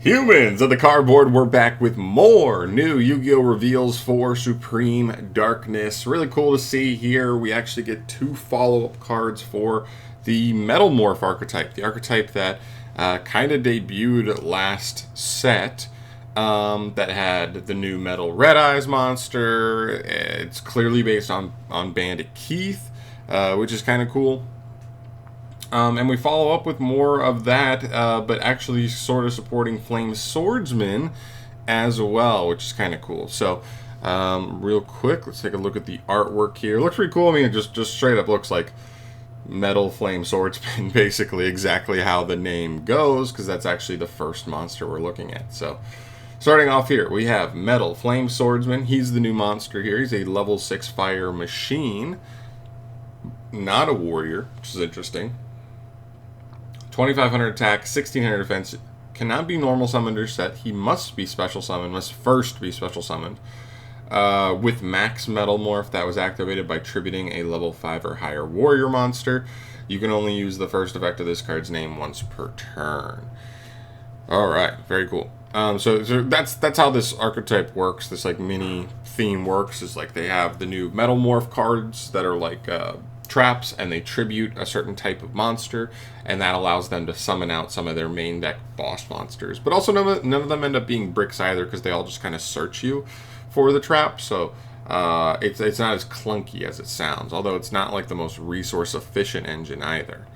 Humans of the cardboard, we're back with more new Yu-Gi-Oh! Reveals for Supreme Darkness. Really cool to see here. We actually get 2 follow-up cards for the Metalmorph archetype. The archetype that kind of debuted last set. That had the new Metal Red Eyes monster. It's clearly based on Bandit Keith, which is kind of cool. And we follow up with more of that, but actually sort of supporting Flame Swordsman as well, which is kind of cool. So, real quick, let's take a look at the artwork here. It looks pretty cool. I mean, it just straight up looks like Metal Flame Swordsman, basically exactly how the name goes, because that's actually the first monster we're looking at. So, starting off here, we have Metal Flame Swordsman. He's the new monster here. He's a level 6 fire machine, not a warrior, which is interesting. 2,500 attack, 1,600 defense. Cannot be normal summoned or set. He must be special summoned. Must first be special summoned. With Max Metalmorph, that was activated by tributing a level 5 or higher warrior monster. You can only use the first effect of this card's name once per turn. Alright, very cool. So that's how this archetype works. This like mini theme works. Is like they have the new Metalmorph cards that are like traps, and they tribute a certain type of monster, and that allows them to summon out some of their main deck boss monsters. But also none of them end up being bricks either, because they all just kind of search you for the trap. So it's not as clunky as it sounds, although it's not like the most resource efficient engine either.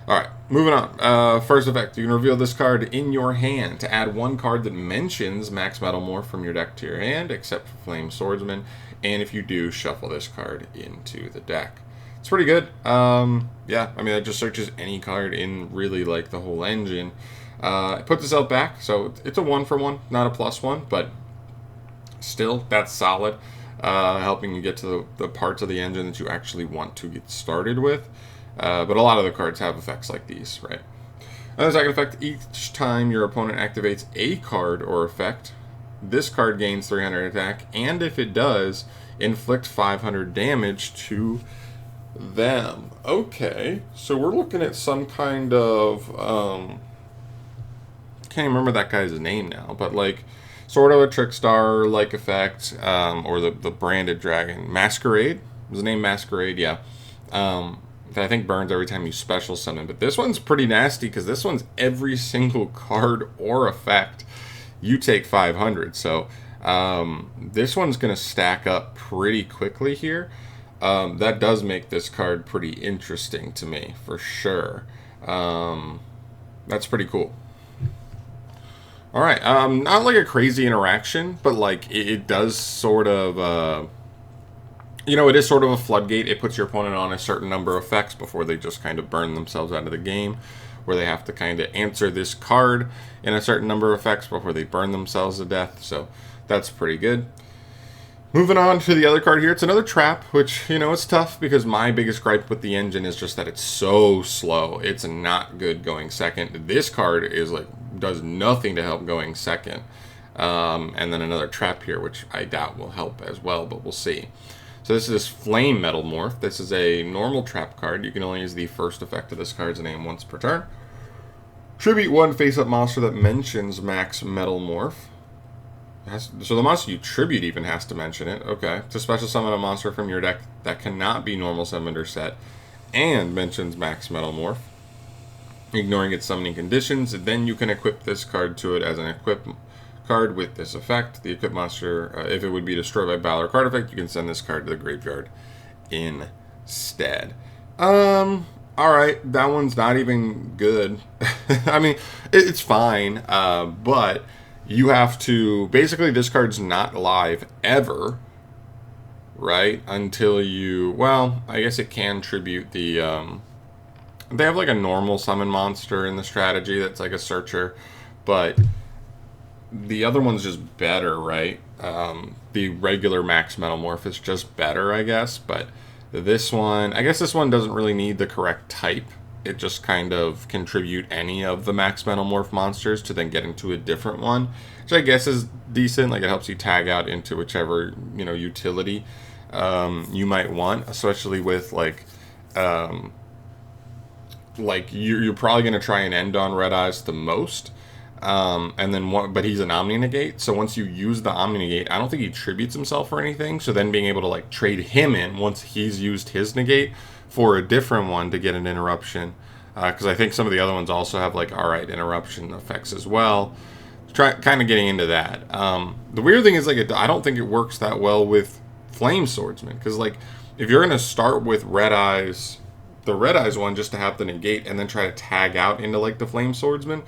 Alright, moving on. First effect, you can reveal this card in your hand to add 1 card that mentions Max Metalmorph from your deck to your hand, except for Flame Swordsman, and if you do, shuffle this card into the deck. It's pretty good. Yeah, I mean, it just searches any card in really like the whole engine. It puts itself back, so it's a 1-for-1, not a +1, but still, that's solid. Helping you get to the parts of the engine that you actually want to get started with. But a lot of the cards have effects like these, right? Another second effect, each time your opponent activates a card or effect, this card gains 300 attack, and if it does, inflict 500 damage to them. Okay, so we're looking at some kind of can't remember that guy's name now, but like sort of a Trickstar like effect, or the branded dragon Masquerade. Was the name Masquerade? Yeah. That I think burns every time you special summon, but this one's pretty nasty because this one's every single card or effect you take 500. So this one's gonna stack up pretty quickly here. That does make this card pretty interesting to me, for sure. That's pretty cool. Alright, not like a crazy interaction, but like it does sort of, you know, it is sort of a floodgate. It puts your opponent on a certain number of effects before they just kind of burn themselves out of the game, where they have to kind of answer this card in a certain number of effects before they burn themselves to death, so that's pretty good. Moving on to the other card here, it's another trap, which, you know, it's tough because my biggest gripe with the engine is just that it's so slow. It's not good going second. This card is like, does nothing to help going second. And then another trap here, which I doubt will help as well, but we'll see. So this is Flame Metalmorph. This is a normal trap card. You can only use the first effect of this card's name once per turn. Tribute 1 face-up monster that mentions Max Metalmorph. So the monster you tribute even has to mention it. Okay. To special summon a monster from your deck that cannot be normal summoned or set and mentions Max Metalmorph, ignoring its summoning conditions, then you can equip this card to it as an equip card with this effect. The equipped monster, if it would be destroyed by battle or card effect, you can send this card to the graveyard instead. Alright, that one's not even good. I mean, it's fine, but you have to, basically this card's not live ever, right? Until you, well, I guess it can tribute the, they have like a normal summon monster in the strategy that's like a searcher, but the other one's just better, right? The regular Max Metalmorph is just better, I guess, but this one, I guess this one doesn't really need the correct type. It just kind of contribute any of the Max Metalmorph monsters to then get into a different one, which I guess is decent. Like, it helps you tag out into whichever, you know, utility you might want, especially with like you're probably going to try and end on Red Eyes the most. And then one, but he's an Omni Negate. So once you use the Omni Negate, I don't think he tributes himself or anything. So then being able to like trade him in once he's used his negate for a different one to get an interruption. Because I think some of the other ones also have like alright interruption effects as well. Try kind of getting into that. The weird thing is like I don't think it works that well with Flame Swordsman, because like if you're gonna start with Red Eyes, the Red Eyes one just to have the negate and then try to tag out into like the Flame Swordsman,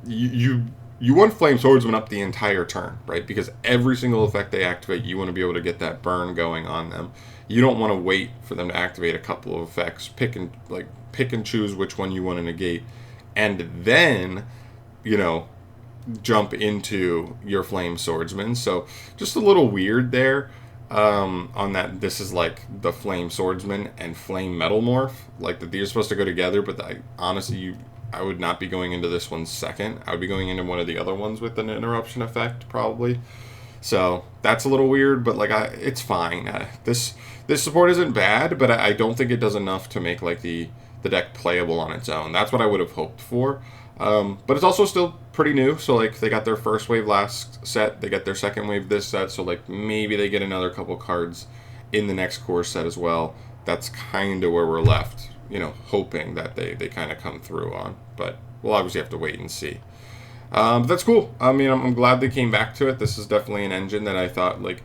you want Flame Swordsman up the entire turn, right? Because every single effect they activate, you want to be able to get that burn going on them. You don't want to wait for them to activate a couple of effects, pick and choose which one you want to negate, and then, you know, jump into your Flame Swordsman. So just a little weird there on that. This is like the Flame Swordsman and Flame Metalmorph, like that these are supposed to go together, but honestly, I would not be going into this one second. I would be going into one of the other ones with an interruption effect, probably. So that's a little weird, but like it's fine. This support isn't bad, but I don't think it does enough to make like the deck playable on its own. That's what I would have hoped for. But it's also still pretty new. So like they got their first wave last set, they got their second wave this set. So like maybe they get another couple cards in the next core set as well. That's kind of where we're left, you know, hoping that they kind of come through on. But we'll obviously have to wait and see. But that's cool. I mean, I'm glad they came back to it. This is definitely an engine that I thought like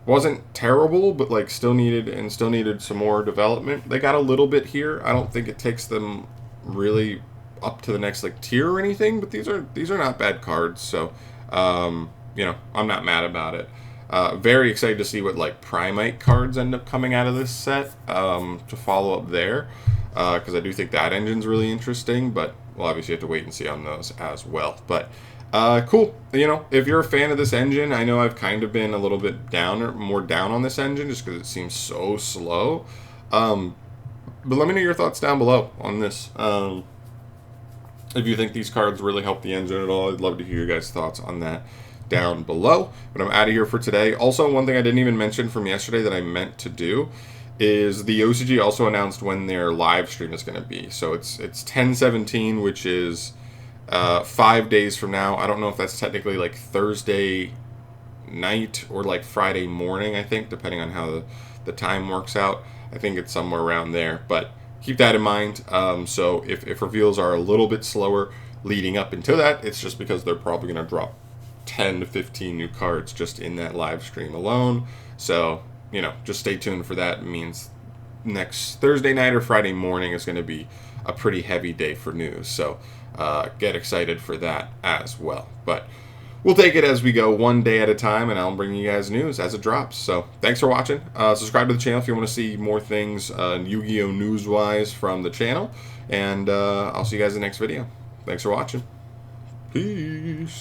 wasn't terrible, but like still needed some more development. They got a little bit here. I don't think it takes them really up to the next like tier or anything, but these are not bad cards. So you know, I'm not mad about it. Very excited to see what like Primite cards end up coming out of this set to follow up there, because I do think that engine's really interesting, but we'll obviously have to wait and see on those as well. But cool. You know, if you're a fan of this engine, I know I've kind of been a little bit down or more down on this engine just because it seems so slow. But let me know your thoughts down below on this. If you think these cards really help the engine at all, I'd love to hear your guys' thoughts on that down below. But I'm out of here for today. Also, one thing I didn't even mention from yesterday that I meant to do is the OCG also announced when their live stream is going to be. So it's 10/17, which is 5 days from now. I don't know if that's technically like Thursday night or like Friday morning, I think, depending on how the time works out. I think it's somewhere around there, but keep that in mind. So if reveals are a little bit slower leading up into that, it's just because they're probably going to drop 10 to 15 new cards just in that live stream alone. So, you know, just stay tuned for that. It means next Thursday night or Friday morning is going to be a pretty heavy day for news. So get excited for that as well. But we'll take it as we go, one day at a time, and I'll bring you guys news as it drops. So thanks for watching. Subscribe to the channel if you want to see more things Yu-Gi-Oh! News-wise from the channel. And I'll see you guys in the next video. Thanks for watching. Peace.